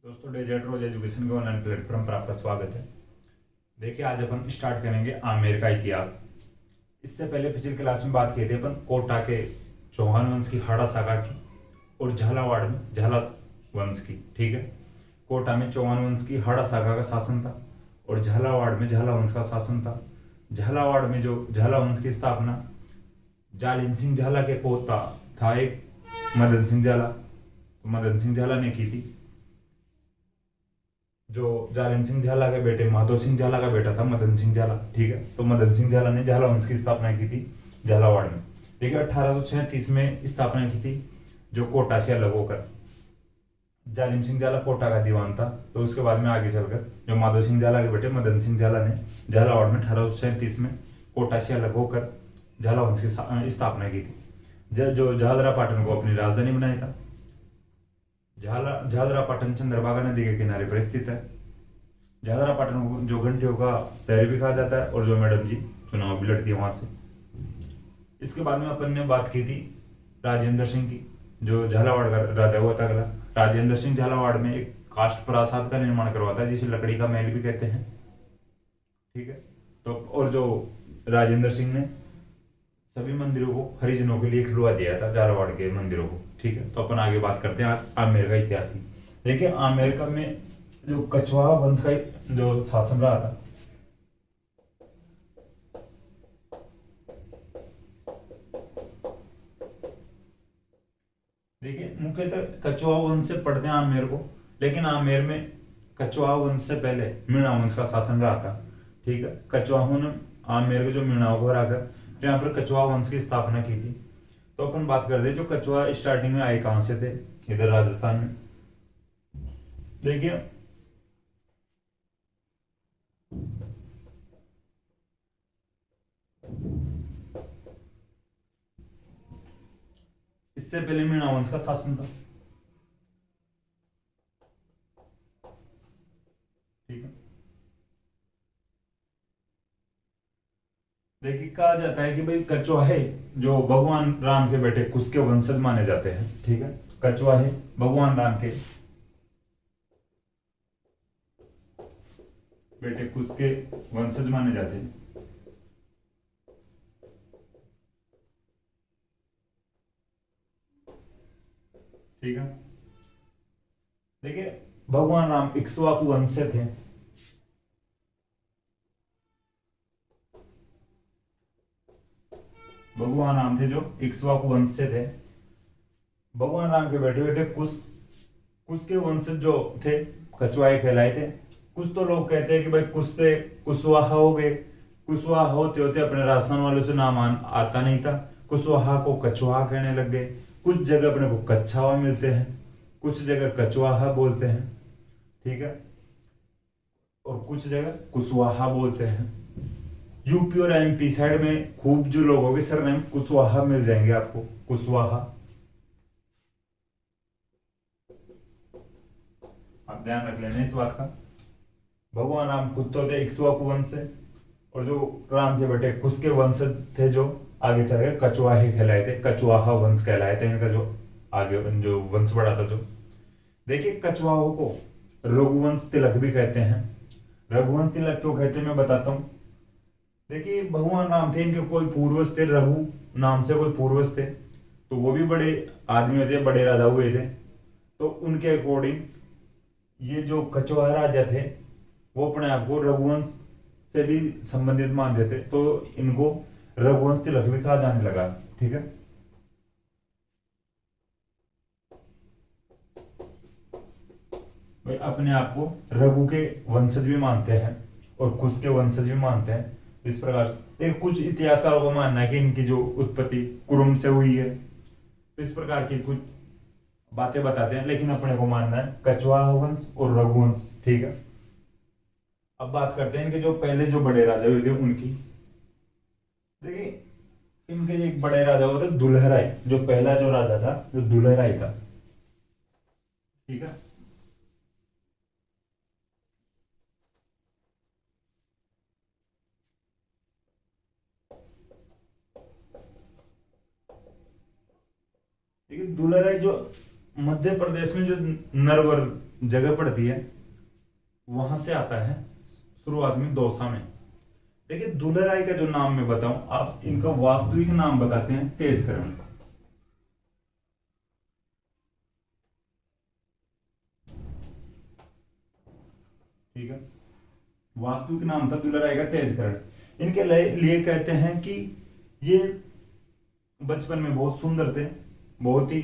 दोस्तों डेजर्ट रोज एजुकेशन के online platform पर आपका स्वागत है। देखिए आज अपन स्टार्ट करेंगे आमेर का इतिहास। इससे पहले पिछली क्लास में बात की थी अपन कोटा के चौहान वंश की हाड़ा सागा की और झालावाड़ में झाला वंश की। ठीक है, कोटा में चौहान वंश की हाड़ा सागा का शासन था और झालावाड़ में झाला वंश का शासन था। झालावाड़ में जो झाला वंश की स्थापना जालिम सिंह झाला के पोता था एक मदन सिंह झाला, तो मदन सिंह झाला ने की थी। जो जालिम सिंह झाला के बेटे माधो सिंह झाला का बेटा था मदन सिंह झाला। ठीक है, तो मदन सिंह झाला ने झाला वंश की स्थापना की थी झालावाड़ में। ठीक है, 1837 में स्थापना की थी, जो कोटा से अलग होकर। जालिम सिंह झाला कोटा का दीवान था, तो उसके बाद में आगे चलकर जो माधो सिंह झाला के बेटे मदन सिंह झाला ने झालावाड़ में 1837 में कोटा से अलग होकर झाला वंश की स्थापना की थी। जो झालरा पाटन को अपनी राजधानी बनाया था। झालरा पाटन चंद्रभागा नदी के किनारे पर स्थित है। झालरा पाटन को जो घंटियों का शहर भी कहा जाता है और जो मैडम जी चुनाव भी लड़ती है वहां से। इसके बाद में अपन ने बात की थी राजेंद्र सिंह की, जो झालावाड़ का राजा हुआ था अगला। राजेंद्र सिंह झालावाड़ में एक काष्ठ प्रासाद का निर्माण करवाता है, जिसे लकड़ी का महल भी कहते हैं। ठीक है, तो और जो राजेंद्र सिंह ने सभी मंदिरों को हरिजनों के लिए खुलवा दिया था, झालावाड़ के मंदिरों को। ठीक है, तो अपन आगे बात करते हैं आमेर का इतिहास की। देखिए आमेर का में जो कछवाहा वंश का जो शासन रहा था, देखिए मुख्यतः कछवाहा वंश से पढ़ते हैं आमेर को, लेकिन आमेर में कछवाहा वंश से पहले मीणा वंश का शासन रहा था। ठीक है, कछवाहों ने आमेर के जो मीणाओं को हराकर फिर यहाँ पर कछवाहा वंश की स्थापना की थी। तो अपन बात करते हैं जो कछवाहा स्टार्टिंग में आए कहां से थे, इधर राजस्थान में। देखिए इससे पहले मीणा वंश का शासन था। ठीक है, देखिए कहा जाता है कि भाई कछवाहे जो भगवान राम के बेटे कुश के वंशज माने जाते हैं। ठीक है, कछवाहे भगवान राम के बेटे कुश के वंशज माने जाते हैं। ठीक है, देखिए भगवान राम इक्ष्वाकु वंश से थे। भगवान राम थे जो इक्ष्वाकु वंश से थे। भगवान राम के बेटे हुए थे कुश। कुश के वंशज जो थे कछवाहे कहलाए थे। कुछ तो लोग कहते हैं कि भाई कुश से कुशवाहा हो गए। कुशवाहा होते होते अपने राजस्थान वालों से नाम आता नहीं था, कुशवाहा को कछवाहा कहने लग गए। कुछ जगह अपने को कच्छावा मिलते हैं, कुछ जगह कछवाहा बोलते हैं। ठीक है, और कुछ जगह कुशवाहा बोलते हैं। यूपी और एमपी साइड में खूब जो लोगों के सरनेम कुशवाहा मिल जाएंगे आपको, कुशवाहा। आप ध्यान रख लेना इस बात का। भगवान राम खुद तो थे इक्ष्वाकु वंश से, और जो राम के बेटे कुश के वंशज थे जो आगे चल गए कछवाहे कहलाए थे, कछवाहा वंश कहलाए थे इनका, जो आगे जो वंश बढ़ा था। जो देखिए कछवाहों को रघुवंश तिलक भी कहते हैं। रघुवंश तिलक क्यों कहते हैं मैं बताता हूँ। देखिए भगवान राम थे, इनके कोई पूर्वज थे, रघु नाम से कोई पूर्वज थे, तो वो भी बड़े आदमी थे, बड़े राजा हुए थे। तो उनके अकॉर्डिंग ये जो कछवाहा राजा थे वो अपने आप को रघुवंश से भी संबंधित मानते थे, तो इनको रघुवंश तिलक भी कहा जाने लगा। ठीक है, भाई अपने आप को रघु के वंशज भी मानते हैं और कुश के वंशज भी मानते हैं। इस प्रकार एक कुछ इतिहासकारों का मानना है कि इनकी जो उत्पत्ति कुरुम से हुई है। तो इस प्रकार की कुछ बातें बताते हैं, लेकिन अपने को मानना है कछवाहा वंश और रघुवंश। ठीक है, अब बात करते हैं इनके जो पहले जो बड़े राजा हुए थे उनकी। देखिए इनके एक बड़े राजा हुए थे दुल्हराई, जो पहला जो राजा था जो दुल्हराई था। ठीक है, देखिए दुल्हराई जो मध्य प्रदेश में जो नरवर जगह पड़ती है वहां से आता है शुरुआत में दौसा में। देखिए दुलहराई का जो नाम मैं बताऊं, आप इनका वास्तविक नाम बताते हैं तेजकरण। ठीक है, वास्तविक नाम था दुलहराई का तेजकरण। इनके लिए कहते हैं कि ये बचपन में बहुत सुंदर थे, बहुत ही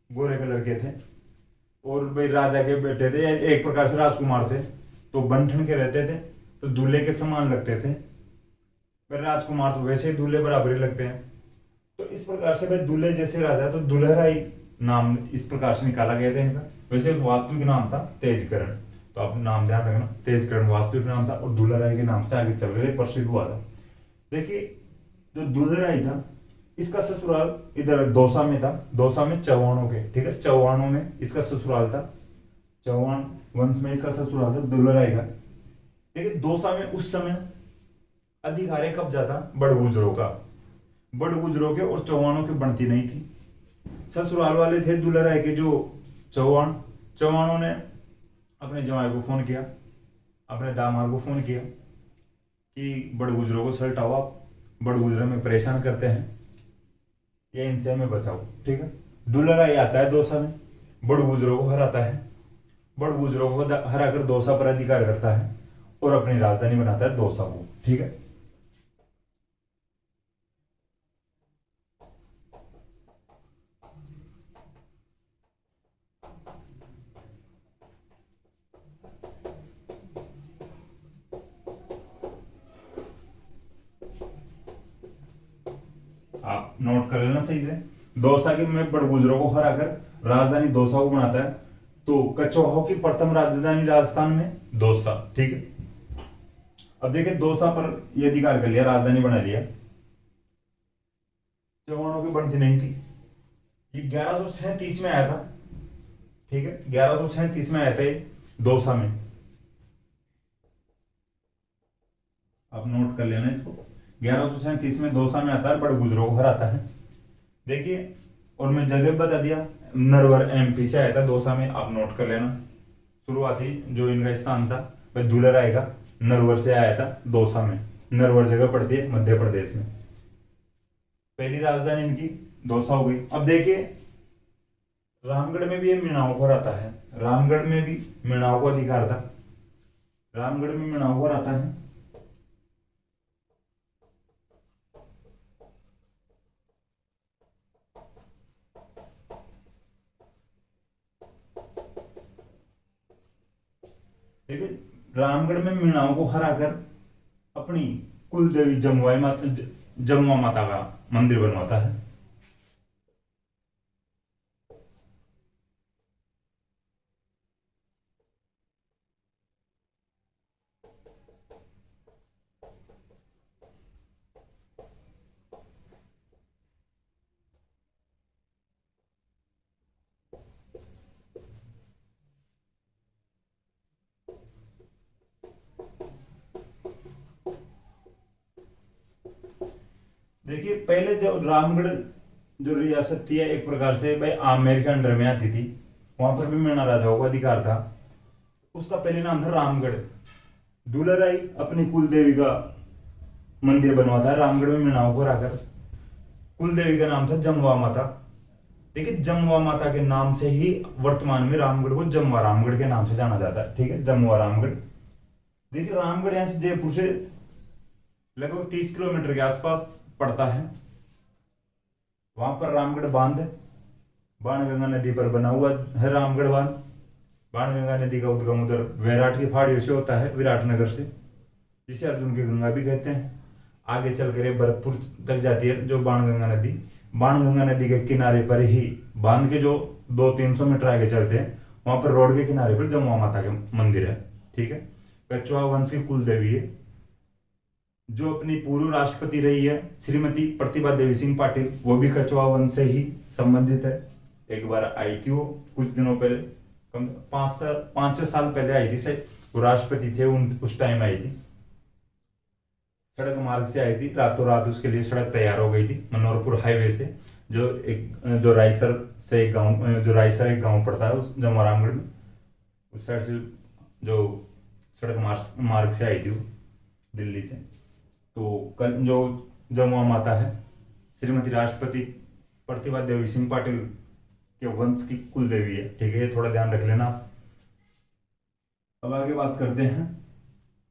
गोरे कलर के थे, और भाई राजा के बेटे थे, एक प्रकार से राजकुमार थे, तो बन के रहते थे, तो दूल्हे के समान लगते थे। पर राजकुमार तो वैसे ही दूल्हे बराबर ही लगते हैं, तो इस प्रकार से भाई दूल्हे जैसे राजा, तो दुल्हराई नाम इस प्रकार से निकाला गया था इनका। वैसे वास्तविक नाम था तेजकरण, तो आप नाम ध्यान रखना, तेजकरण वास्तविक नाम था, और दुल्हराई के नाम से आगे चल रहे प्रसिद्ध हुआ था। देखिए जो दुल्हराई था इसका ससुराल इधर दौसा में था, दौसा में चौहानों के, ठीक है, चौहानों में इसका ससुराल था, चौहान वंश में इसका ससुराल था दुल्हराई का। लेकिन दौसा में उस समय अधिकारी कब्जा था बड़गुजरों का, बड़गुजरों के और चौहानों की बनती नहीं थी। ससुराल वाले थे दुल्हराई के जो चौहान, चौहानों ने अपने जमाई को फोन किया, अपने दामाद को फोन किया कि बड़गुजरों को सल्टाओ, आप बड़गुजरों में परेशान करते हैं, ये इनसे हमें बचाओ। ठीक है, दुल्हराई आता है दौसा में, बड़गुजरों को हराता है, बड़गुजरों को हराकर दौसा पर अधिकार करता है और अपनी राजधानी बनाता है दौसा को। ठीक है, आप नोट कर लेना सही से। दौसा के में बड़गुजरों को हराकर राजधानी दौसा को बनाता है, तो कछवाहों की प्रथम राजधानी राजस्थान में दौसा। ठीक है, अब देखिए दौसा पर यह अधिकार कर लिया, राजधानी बना लिया, चौहानों की बनती नहीं थी। ये 1137 में आया था, ठीक है, 1137 में आया था ये दौसा में, आप नोट कर लेना इसको। 1137 में दौसा में आता है, बड़गुजरों को हराता है। देखिए, और मैं जगह बता दिया, नरवर एमपी से आया था दौसा में, आप नोट कर लेना। शुरुआती जो इनका स्थान था वह दुलहराई का नरवर से आया था दौसा में। नरवर जगह पड़ती है मध्य प्रदेश में। पहली राजधानी इनकी दौसा हो गई। अब देखिए रामगढ़ में भी ये मीणाओं को हराता है, रामगढ़ में भी मीणाओं को अधिकार था, रामगढ़ में मीणाओं को हराता है। देखिए रामगढ़ में मीणाओं को हराकर अपनी कुल देवी जमुआ माता का मंदिर बनवाता है। देखिए पहले जो रामगढ़ जो रियासत थी एक प्रकार से भाई आमेर के अंडर में आती थी, वहां पर भी मीणा राजाओं का अधिकार था। उसका पहले नाम था रामगढ़। दुलहराई अपनी कुल देवी का मंदिर बनवाता है रामगढ़ में मीणाओं को हराकर। कुल देवी का नाम था जमुआ माता। देखिए जमुआ माता के नाम से ही वर्तमान में रामगढ़ को जमुआ रामगढ़ के नाम से जाना जाता है। ठीक है, जमुआ रामगढ़। देखिए रामगढ़ यहाँ से जयपुर से लगभग 30 किलोमीटर के आसपास पड़ता है। वहां पर रामगढ़ बांध, बाणगंगा नदी पर बना हुआ है रामगढ़ बांध। बाणगंगा नदी का उद्गम उधर वैराट की पहाड़ियों से होता है, विराटनगर से, जिसे अर्जुन की गंगा भी कहते हैं। आगे चलकर भरतपुर तक जाती है जो बाणगंगा नदी। बाणगंगा नदी के किनारे पर ही बांध के जो 200-300 मीटर आगे चलते हैं, वहां पर रोड के किनारे पर जमुआ माता के मंदिर है। ठीक है, कछवाहा वंश की कुल देवी है। जो अपनी पूर्व राष्ट्रपति रही है श्रीमती प्रतिभा देवी सिंह पाटिल, वो भी कछवाहा वंश से ही संबंधित है। एक बार आई थी वो कुछ दिनों पहले, कम 5-6 साल पहले आई थी शायद, वो राष्ट्रपति थे उस टाइम आई थी। सड़क मार्ग से आई थी, रातों रात उसके लिए सड़क तैयार हो गई थी मनोहरपुर हाईवे से, जो रायसर से एक गांव, जो रायसर एक गांव पड़ता है उस जमुआ रामगढ़ में, उस साइड से जो सड़क मार्ग से आई थी वो, दिल्ली से। तो कल जो जमुआ माता है श्रीमती राष्ट्रपति प्रतिभा देवी सिंह पाटिल के वंश की कुल देवी है, ठीक है, ये थोड़ा ध्यान रख लेना आप। अब आगे बात करते हैं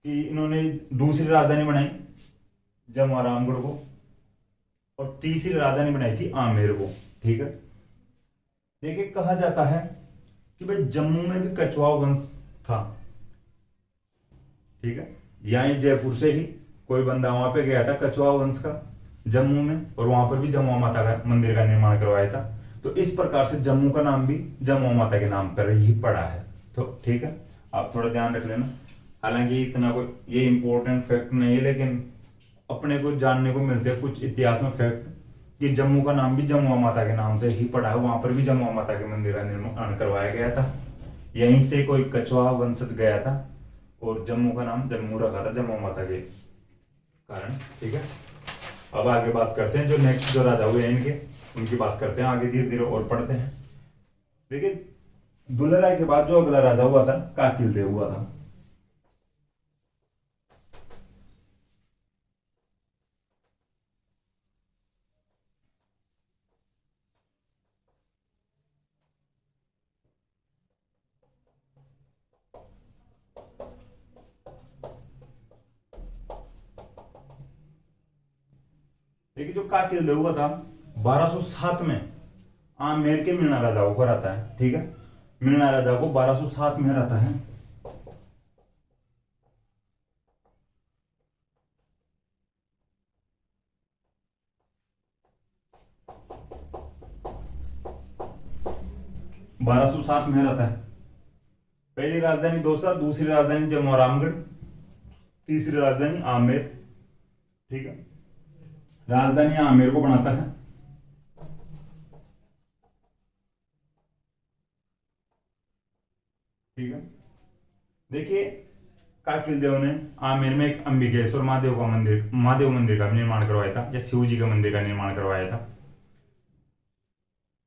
कि इन्होंने दूसरी राजधानी बनाई जमुआ रामगढ़ को, और तीसरी राजधानी बनाई थी आमेर को, ठीक है। देखिए कहा जाता है कि भाई जम्मू में भी कछवाहा वंश था, ठीक है। यहीं जयपुर से ही कोई बंदा वहां पे गया था कछवाहा वंश का जम्मू में, और वहां पर भी जमुआ माता का मंदिर का निर्माण करवाया था। तो इस प्रकार से जम्मू का नाम भी जमुआ माता के नाम पर ही पड़ा है। तो ठीक है, आप थोड़ा ध्यान रख लेना। हालांकि इतना कोई ये इंपॉर्टेंट फैक्ट नहीं है, लेकिन अपने को जानने को मिलते हैं कुछ इतिहास में फैक्ट कि जम्मू का नाम भी जमुआ माता के नाम से ही पड़ा है। वहां पर भी जमुआ माता के मंदिर का निर्माण करवाया गया था, यहीं से कोई कछवाहा वंशज गया था, और जम्मू का नाम जम्मू रखा था जमुआ माता के कारण, ठीक है। अब आगे बात करते हैं जो नेक्स्ट जो राजा हुए इनके, उनकी बात करते हैं आगे धीरे धीरे और पढ़ते हैं। देखिए दुलेराय के बाद जो अगला राजा हुआ था काकिल देव हुआ था। देखिए जो काकिल देव हुआ था 1207 में आमेर के मीणा राजाओं को हराता है, ठीक है। मीणा राजा को 1207 में हराता है। बारह सौ सात में हराता है। पहली राजधानी दौसा, दूसरी राजधानी जमुआ रामगढ़, तीसरी राजधानी आमेर, ठीक है। राजधानी आमेर को बनाता है, ठीक है। देखिए काकिल देव ने आमेर में एक अंबिकेश्वर महादेव मंदिर का निर्माण करवाया था, या शिव जी का मंदिर का निर्माण करवाया था।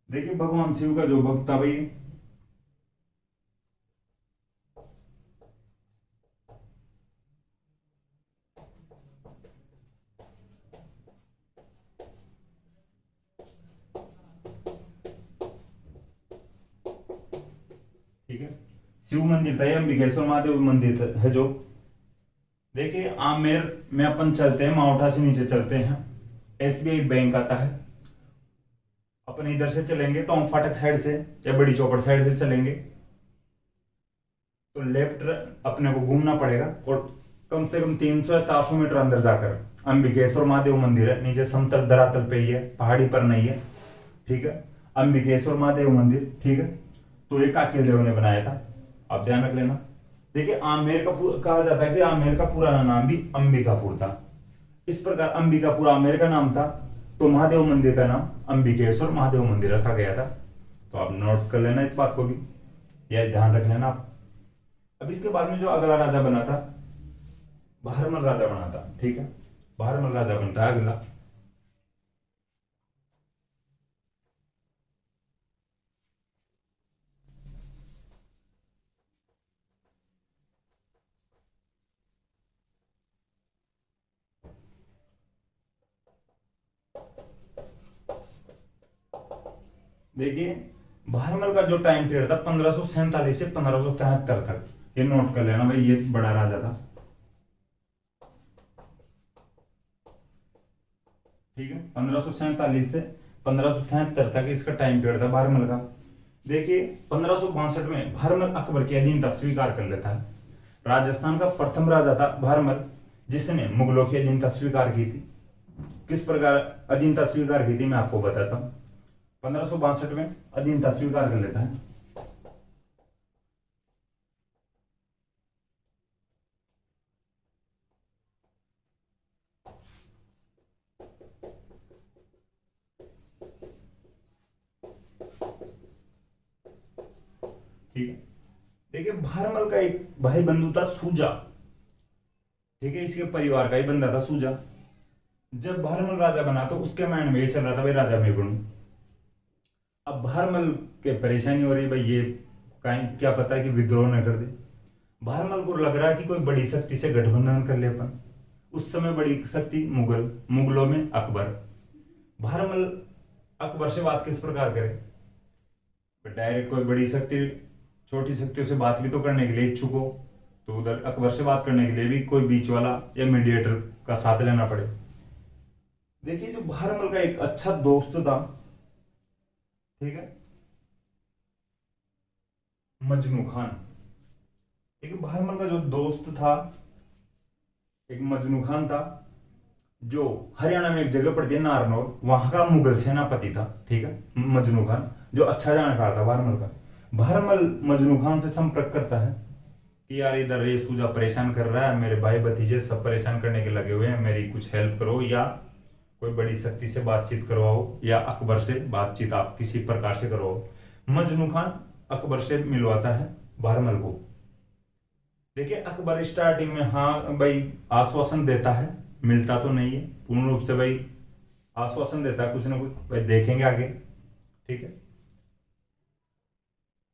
देखिए भगवान शिव का जो भक्त था भाई, ठीक है, शिव मंदिर था, ये अंबिकेश्वर महादेव मंदिर है जो। देखिए आमेर में अपन चलते हैं, माउठा से नीचे चलते हैं, एसबीआई बैंक आता है। अपन इधर से चलेंगे टोंक फाटक साइड से या बड़ी चौपड़ साइड से चलेंगे, तो लेफ्ट अपने को घूमना पड़ेगा, और कम से कम 300 या 400 मीटर अंदर जाकर अंबिकेश्वर महादेव मंदिर है। नीचे समतल धरातल पे ही है, पहाड़ी पर नहीं है, ठीक है। अंबिकेश्वर महादेव मंदिर, ठीक है। तो ये काकिल देव ने बनाया था, आप ध्यान रख लेना। देखिए आमेर का कहा जाता है कि आमेर का पुराना नाम भी अंबिकापुर था। इस प्रकार अंबिकापुर आमेर का नाम था, तो महादेव मंदिर का नाम अंबिकेश्वर महादेव मंदिर रखा गया था। तो आप नोट कर लेना इस बात को भी, यह ध्यान रख लेना आप। अब इसके बाद में जो अगला राजा बना था बहरमल राजा बना था, ठीक है। बहरमल राजा बनता है अगला। देखिए बहरमल का जो टाइम पीरियड था 1547 से 1573 तक, ये नोट कर लेना भाई, ये बड़ा राजा था, ठीक है। 1547 से 1573 तक इसका टाइम पीरियड था बहरमल का। देखिए 1562 में बहरमल अकबर की अधीनता स्वीकार कर लेता है। राजस्थान का प्रथम राजा था बहरमल, जिसने मुगलों की अधीनता स्वीकार की थी। किस प्रकार अधीनता स्वीकार की थी मैं आपको बताता हूं। 1562 में अधीनता स्वीकार कर लेता है। ठीक है, देखिए बहरमल का एक भाई बंधु था सूजा, ठीक है, इसके परिवार का ही बंदा था सूजा। जब बहरमल राजा बना तो उसके माइंड में ये चल रहा था भाई राजा मैं बनूं। अब बहरमल के परेशानी हो रही भाई, ये कहीं क्या पता है कि विद्रोह न कर दे। बहरमल को लग रहा है कि कोई बड़ी शक्ति से गठबंधन कर ले अपन। उस समय बड़ी शक्ति मुगलों में अकबर। बहरमल अकबर से बात किस प्रकार करे, डायरेक्ट कोई बड़ी शक्ति छोटी शक्तियों से बात भी तो करने के लिए इच्छुक हो, तो उधर अकबर से बात करने के लिए भी कोई बीच वाला या मीडिएटर का साथ लेना पड़े। देखिए जो बहरमल का एक अच्छा दोस्त था, ठीक है, मजनू खान। एक बहरमल का जो दोस्त था एक मजनू खान था, जो हरियाणा में एक जगह पड़ती है नारनौल, वहां का मुगल सेनापति था, ठीक है, मजनू खान, जो अच्छा जानकार था बहरमल का। बहरमल मजनू खान से संपर्क करता है कि यार इधर ये सूजा परेशान कर रहा है, मेरे भाई भतीजे सब परेशान करने के लगे हुए हैं, मेरी कुछ हेल्प करो, या कोई बड़ी शक्ति से बातचीत करवाओ, या अकबर से बातचीत आप किसी प्रकार से करवाओ। मजनू खान अकबर से मिलवाता है बहरमल को। देखिए अकबर स्टार्टिंग में हाँ भाई आश्वासन देता है, मिलता तो नहीं है पूर्ण रूप से, भाई आश्वासन देता है कुछ ना कुछ, भाई देखेंगे आगे, ठीक है।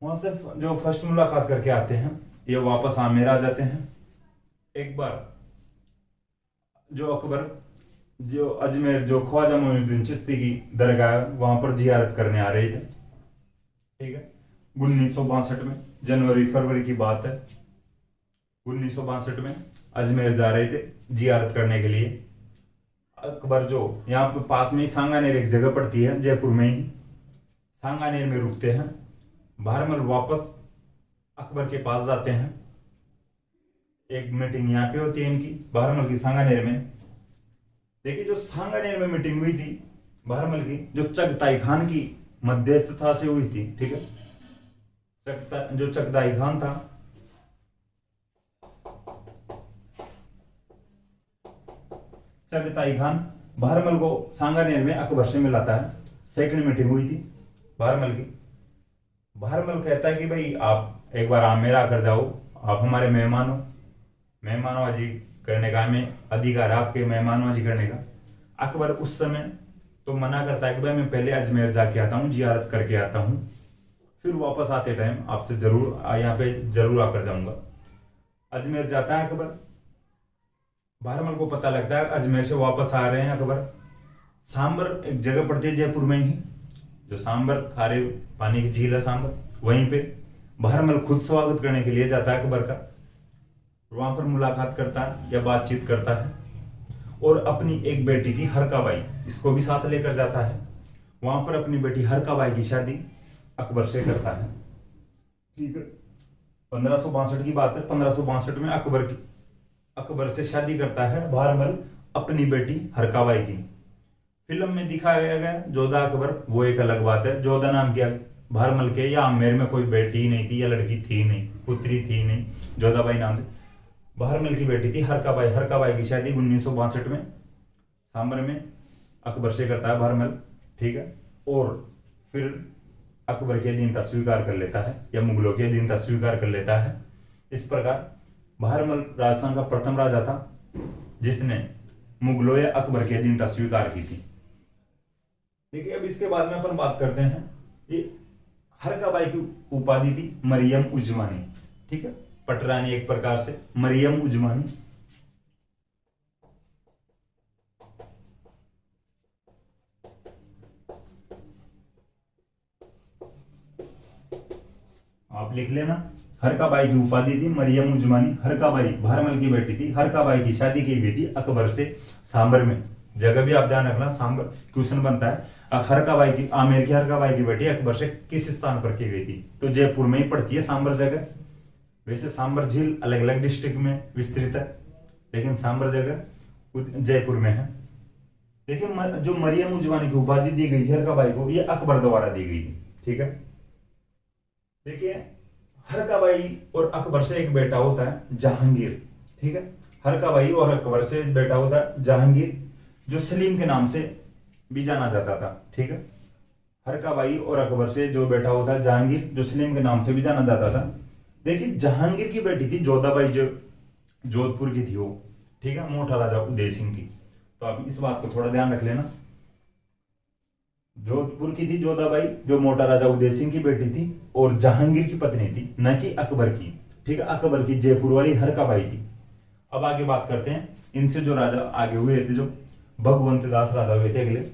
वहां से जो फर्स्ट मुलाकात करके आते हैं ये वापस आमेर आ जाते हैं। एक बार जो अकबर जो अजमेर जो ख्वाजा मोइनुद्दीन चिश्ती की दरगाह वहां पर जियारत करने आ रहे थे, ठीक है, 1962 में, जनवरी फरवरी की बात है, 1962 में अजमेर जा रहे थे जियारत करने के लिए। अकबर जो यहाँ पे पास में ही सांगानेर एक जगह पड़ती है जयपुर में ही, सांगानेर में रुकते हैं। बहरमल वापस अकबर के पास जाते हैं, एक मीटिंग यहाँ पे होती है इनकी बहरमल की सांगानेर में। देखिए जो सांगानेर में मीटिंग हुई थी बहरमल की, जो चगताई खान की मध्यस्थता से हुई थी, ठीक है, जो चगताई खान था चगताई खान बहरमल को सांगानेर में अकबर से मिलाता है। सेकंड मीटिंग हुई थी बहरमल की। बहरमल कहता है कि भाई आप एक बार आमेर आकर जाओ, आप हमारे मेहमान हो, मेहमानवाजी करने का हमें अधिकार है, आपके मेहमानवाजी करने का। अकबर उस समय तो मना करता है कि भाई मैं पहले अजमेर जाके आता हूँ, जियारत करके आता हूँ, फिर वापस आते टाइम आपसे जरूर यहाँ पे जरूर आकर जाऊंगा। अजमेर जाता है अकबर, बहरमल को पता लगता है अजमेर से वापस आ रहे हैं अकबर। सांबर एक जगह पड़ती है जयपुर में ही, जो सांबर खारे पानी की झील है सांबर, वहीं पे बहरमल खुद स्वागत करने के लिए जाता है अकबर का। वहां पर मुलाकात करता है या बातचीत करता है, और अपनी एक बेटी थी हरकाबाई, इसको भी साथ लेकर जाता है। वहां पर अपनी बेटी हरकाबाई की शादी अकबर से करता है, ठीक है। 1562 की बात है, 1562 में अकबर से शादी करता है बहरमल अपनी बेटी हरकाबाई की। फिल्म में दिखाया गया जोधा अकबर, वो एक अलग बात है। जोधा नाम की बहरमल के या आमेर में कोई बेटी ही नहीं थी या लड़की थी नहीं, पुत्री थी नहीं, जोधाबाई नाम थी। बहरमल की बेटी थी हरकाबाई। हरकाबाई की शादी 1962 में सांबर में अकबर से करता है बहरमल, ठीक है। और फिर अकबर के अधीनता स्वीकार कर लेता है या मुगलों के अधीनता स्वीकार कर लेता है। इस प्रकार बहरमल राजस्थान का प्रथम राजा था जिसने मुगलों या अकबर की अधीनता स्वीकार की थी। देखिए अब इसके बाद में अपन बात करते हैं, ये हरकाबाई की उपाधि थी मरियम उजमानी, ठीक है, पटरानी एक प्रकार से मरियम उजमानी। आप लिख लेना, हरकाबाई की उपाधि थी मरियम उजमानी। हरकाबाई बहरमल की बेटी थी। हरकाबाई की शादी की हुई थी अकबर से सांबर में। जगह भी आप ध्यान रखना, सांबर क्वेश्चन बनता है। हरकाबाई की आमेर की हरकाबाई की बेटी अकबर से किस स्थान पर की गई थी, तो जयपुर में ही पड़ती है सांबर जगह। वैसे सांबर झील अलग अलग डिस्ट्रिक्ट में विस्तृत है, लेकिन सांबर जगह जयपुर में है। देखिए जो मरियम उजमानी की उपाधि दी गई थी हरकाबाई को, ये अकबर द्वारा दी गई थी, ठीक है। देखिए हरकाबाई और अकबर से एक बेटा होता है जहांगीर, ठीक है। हरकाबाई और अकबर से बेटा होता है जहांगीर, जो सलीम के नाम से भी जाना जाता था, ठीक है। हरकाबाई और अकबर से जो बेटा होता है जहांगीर, जो सलीम के नाम से भी जाना जाता था। देखिए जहांगीर की बेटी थी जोधाबाई, जो जोधपुर की थी वो, ठीक है, मोटा राजा उदय सिंह की। तो आप इस बात को थोड़ा ध्यान रख लेना। जोधपुर की थी जोधाबाई, जो मोटा राजा उदय सिंह की बेटी थी और जहांगीर की पत्नी थी, न कि अकबर की। ठीक है, अकबर की जयपुर वाली हरकाबाई थी। अब आगे बात करते हैं इनसे जो राजा आगे हुए थे, जो भगवंत दास राजा हुए थे अगले।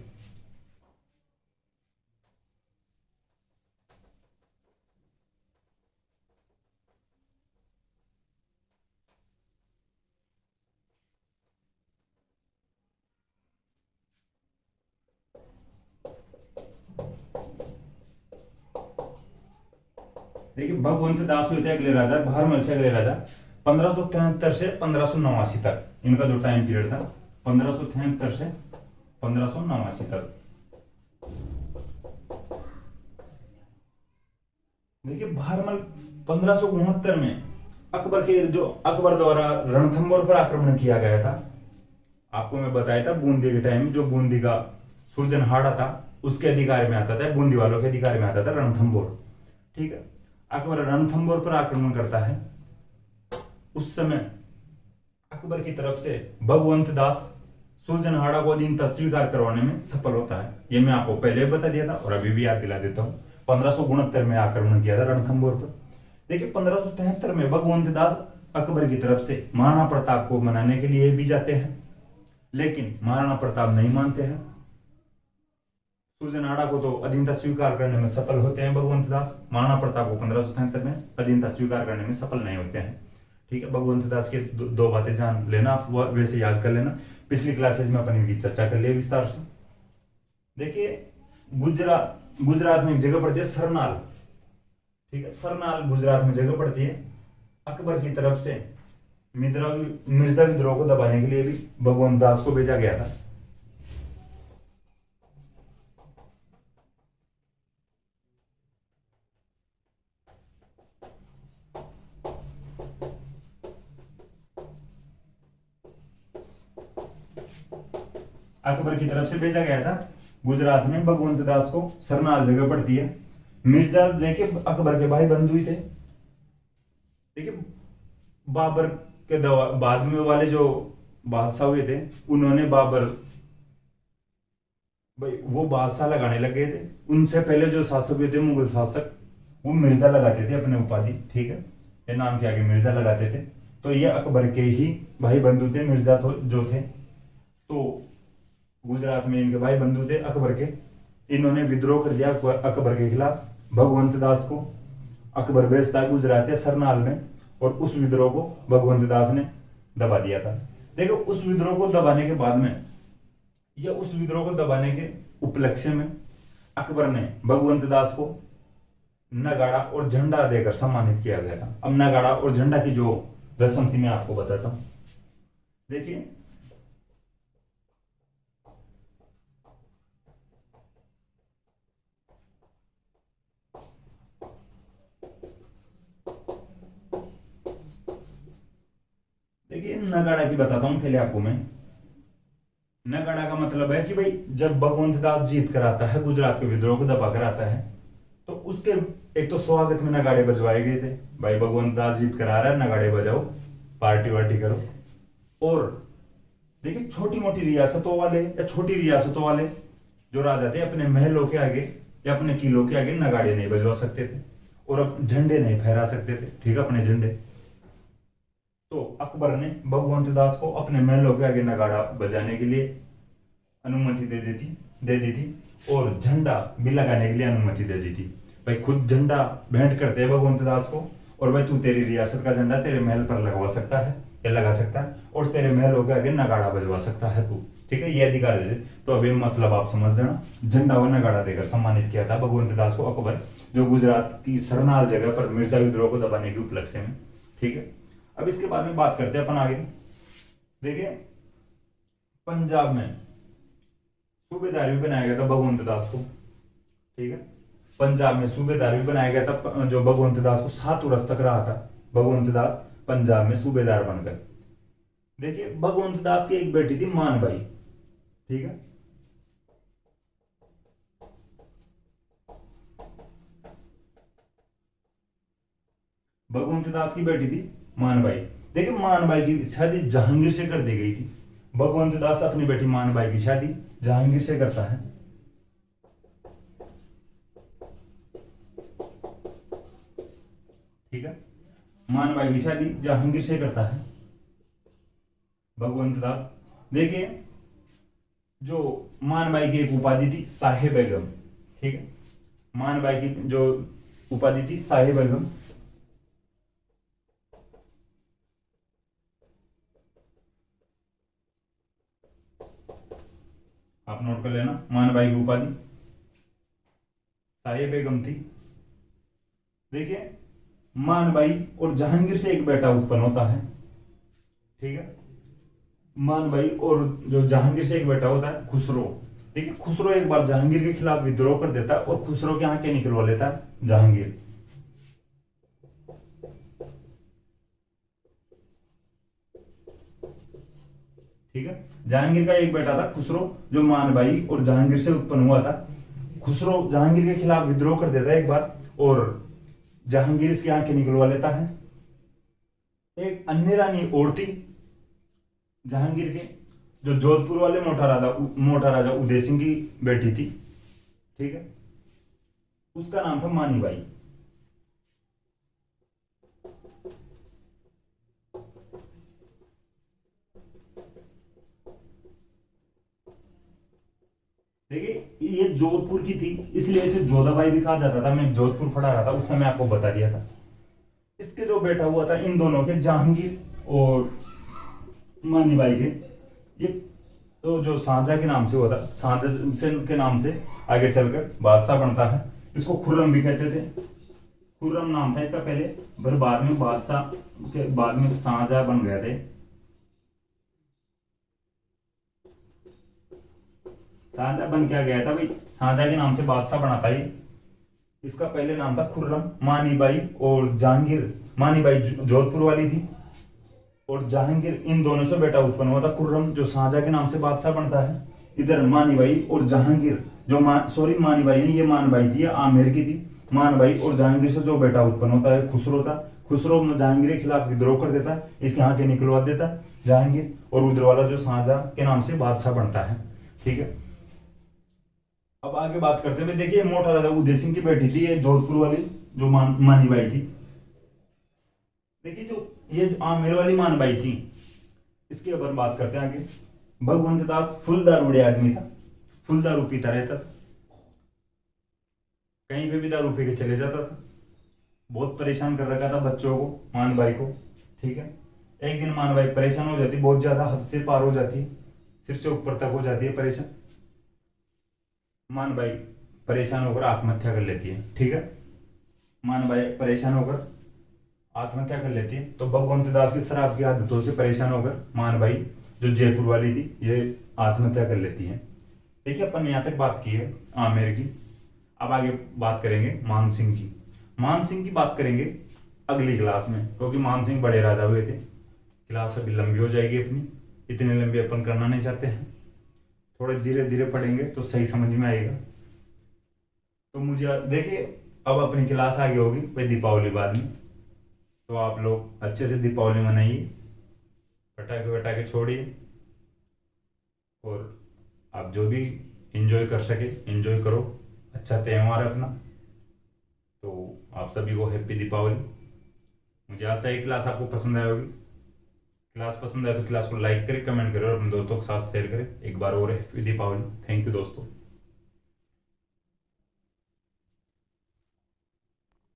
देखिए, भगवंत दास हुए थे अगले राजा, भारमल से अगले राजा 1573 से 1589 तक इनका जो टाइम पीरियड था, 1573 से 1589 तक। देखिए, भारमल 1569 में अकबर द्वारा रणथंभौर पर आक्रमण किया गया था। आपको मैं बताया था बूंदी के टाइम जो बूंदी का सुरजनहाड़ा था उसके अधिकार में आता था, बूंदी वालों के अधिकार में आता था रणथंभौर। ठीक है, अकबर रणथंभौर पर आक्रमण करता है। उस समय अकबर की तरफ से भगवंत दास सुरजनहाड़ा को अधीनता स्वीकार करवाने में सफल होता है। ये मैं आपको पहले बता दिया था और अभी भी याद दिला देता हूँ। 1569 में आक्रमण किया था रणथंभौर पर। देखिए, 1573 में भगवंत दास अकबर की तरफ से महाराणा प्रताप को मनाने के लिए भी जाते हैं, लेकिन महाराणा प्रताप नहीं मानते हैं। सुरजनहाड़ा को तो अधीनता स्वीकार करने में सफल होते हैं भगवंत दास, महाराणा प्रताप को 1573 में अधीनता स्वीकार करने में सफल नहीं होते हैं। ठीक है, भगवंत दास की दो बातें जान लेना, आप वैसे याद कर लेना, पिछली क्लासेज में अपन इनकी चर्चा कर लिया विस्तार से। देखिए, गुजरात में एक जगह पड़ती है सरनाल। ठीक है, सरनाल गुजरात में जगह पड़ती है। अकबर की तरफ से मिर्जा विद्रोह को दबाने के लिए भी भगवंत दास को भेजा गया था। अकबर की तरफ से भेजा गया था गुजरात में भगवंत दास को। सरनाल जगह पड़ती है। मिर्जा देखिए अकबर के भाई बंधु ही थे। देखिए, बाबर के बाद में वाले जो बादशाह हुए थे उन्होंने बाबर भाई वो बादशाह लगाने लग गए थे। उनसे पहले जो शासक हुए थे मुगल शासक, वो मिर्जा लगाते थे अपने उपाधि। ठीक है, ये नाम के आगे मिर्जा लगाते थे। तो ये अकबर के ही भाई बंधु थे मिर्जा तो जो थे। तो गुजरात में इनके भाई बंधु थे अकबर के। इन्होंने विद्रोह कर दिया अकबर के खिलाफ। भगवंत दास को अकबर भेजता है गुजरात या सरनाल में, और उस विद्रोह को भगवंत दास ने दबा दिया था। देखो, उस विद्रोह को दबाने के बाद में या उस विद्रोह को दबाने के उपलक्ष्य में अकबर ने भगवंत दास को नगाड़ा और झंडा देकर सम्मानित किया गया था। अब नगाड़ा और झंडा की जो रस्म थी मैं आपको बताता हूं। देखिए, नगाड़ा की बताता हूं पहले आपको मैं। नगाड़ा का मतलब है कि भाई जब भगवंत दास जीत कर आता है, गुजरात के विद्रोह को दबा कर आता है, तो उसके एक तो स्वागत में नगाड़े बजवाए गए थे। भाई भगवंत दास जीत कर आ रहा है, नगाड़े बजाओ, पार्टी वार्टी करो। और देखिए, छोटी मोटी रियासतों वाले या छोटी रियासतों वाले जो राजा थे अपने महलों के आगे या अपने किलों के आगे नगाड़े नहीं बजवा सकते थे और अब झंडे नहीं फहरा सकते थे। ठीक है, अपने झंडे। तो अकबर ने भगवंत दास को अपने महलों के आगे नगाड़ा बजाने के लिए अनुमति दे दी थी और झंडा भी लगाने के लिए अनुमति दे दी थी। भाई खुद झंडा भेंट करते हैं भगवंत दास को, और भाई तू तेरी रियासत का झंडा तेरे महल पर लगवा सकता है या लगा सकता है, और तेरे महलों के आगे नगाड़ा बजवा सकता है तू। ठीक है, ये अधिकार दे। तो अभी मतलब आप समझ जाना, झंडा व नगाड़ा देकर सम्मानित किया था भगवंत दास को अकबर, जो गुजरात की सरनाल जगह पर मिर्जा विद्रोह को दबाने के उपलक्ष्य में। ठीक है, अब इसके बाद में बात करते हैं अपन आगे। देखिए, पंजाब में सूबेदार भी बनाया गया था भगवंत दास को। ठीक है, पंजाब में सूबेदार भी बनाया गया था, जो भगवंत दास को 7 वर्ष तक रहा था भगवंत दास पंजाब में सूबेदार बनकर। देखिए, भगवंत दास की एक बेटी थी मानबाई। ठीक है, भगवंत दास की बेटी थी मानबाई। देखिए, मानबाई की शादी जहांगीर से कर दी गई थी। भगवंत दास अपनी बेटी मानबाई की शादी जहांगीर से करता है। ठीक है। मान बाई की शादी जहांगीर से करता है भगवंत दास। देखिए जो मान बाई की एक उपाधि थी साहिब बेगम, ठीक है। मान बाई की जो उपाधि थी साहिब बेगम, आप नोट कर लेना। मान बाई की उपाधि साहिब बेगम थी। देखिए मान बाई और जहांगीर से एक बेटा उत्पन्न होता है, ठीक है। मान भाई और जो जहांगीर से एक बेटा होता है खुसरो, ठीक है। खुसरो एक बार जहांगीर के खिलाफ विद्रोह कर देता है और खुसरो के आंखें निकलवा लेता है जहांगीर, ठीक है। जहांगीर का एक बेटा था खुसरो जो मान भाई और जहांगीर से उत्पन्न हुआ था। खुसरो जहांगीर के खिलाफ विद्रोह कर देता है एक बार और जहांगीर इसकी आंखें निकलवा लेता है। एक अन्य रानी और थी जहांगीर के, जो जोधपुर वाले मोटा राजा उदय सिंह की बेटी थी, ठीक है। उसका नाम था मानीबाई। देखिए ये जोधपुर की थी इसलिए इसे जोधाबाई भी कहा जाता था। मैं जोधपुर पढ़ा रहा था उस समय आपको बता दिया था। इसके जो बेटा हुआ था इन दोनों के, जहांगीर और मानीबाई के, ये तो जो शाहजहां के नाम से हुआ था, शाहजहां से के नाम से आगे चलकर बादशाह बनता है। इसको खुर्रम भी कहते थे, खुर्रम नाम था इसका पहले, पर बाद में बादशाह के बाद में शाहजहां बन गए थे। शाहजहां बन क्या गया था भाई, शाहजहां के नाम से बादशाह बना था ये। इसका पहले नाम था खुर्रम। मानीबाई और जहांगीर, मानीबाई जोधपुर वाली थी और जहांगीर, इन दोनों से बेटा उत्पन्न हुआ था खुर्रम जो शाहजहां के नाम से बादशाह बनता है। इधर मानीबाई और जहांगीर, जो सॉरी मानीबाई नहीं, ये मानबाई थी, ये आमेर की थी। मानबाई और जहांगीर से जो बेटा उत्पन्न होता है खुसरो था। खुसरो जहांगीर के खिलाफ विद्रोह कर देता है, इसके आंखें निकलवा देता है जहांगीर, और उधर वाला जो शाहजहां के नाम से बादशाह बनता है, ठीक है। अब आगे बात करते हैं। देखिए मोटा राजा उदय सिंह की बेटी थी ये जोधपुर वाली जो मानीबाई थी। देखिए जो ये आमेर वाली मानबाई थी, इसके ऊपर बात करते हैं आगे। भगवंत दास फुल दारूड़े आदमी था, फुल दारू पीता रहता था, कहीं पे भी दारू पी के चले जाता था। बहुत परेशान कर रखा था बच्चों को, मानबाई को, ठीक है। एक दिन मानबाई परेशान हो जाती, बहुत ज्यादा हद से पार हो जाती, सिर से ऊपर तक हो जाती है परेशान। मानबाई परेशान होकर आत्महत्या कर लेती है, ठीक है। मानबाई परेशान होकर आत्महत्या कर लेती है। तो भगवंत दास की शराब की आदतों से परेशान होकर मानबाई जो जयपुर वाली थी ये आत्महत्या कर लेती है। देखिए अपन ने यहाँ तक बात की है आमेर की। अब आगे बात करेंगे मान सिंह की। मान सिंह की बात करेंगे अगली क्लास में, क्योंकि मान सिंह बड़े राजा हुए थे। क्लास अभी लंबी हो जाएगी अपनी, इतनी लंबी अपन करना नहीं चाहते हैं, थोड़े धीरे धीरे पढ़ेंगे तो सही समझ में आएगा। तो मुझे देखिए अब अपनी क्लास आगे होगी भाई दीपावली बाद में, तो आप लोग अच्छे से दीपावली मनाइए, पटाखे वटाखे छोड़िए और आप जो भी एंजॉय कर सके एंजॉय करो। अच्छा त्यौहार है अपना, तो आप सभी को हैप्पी दीपावली। मुझे आशा है क्लास आपको पसंद आई होगी। क्लास पसंद आए तो क्लास को लाइक करें, कमेंट करें और अपने दोस्तों के साथ शेयर करें। एक बार और हैप्पी दीपावली। थैंक यू दोस्तों।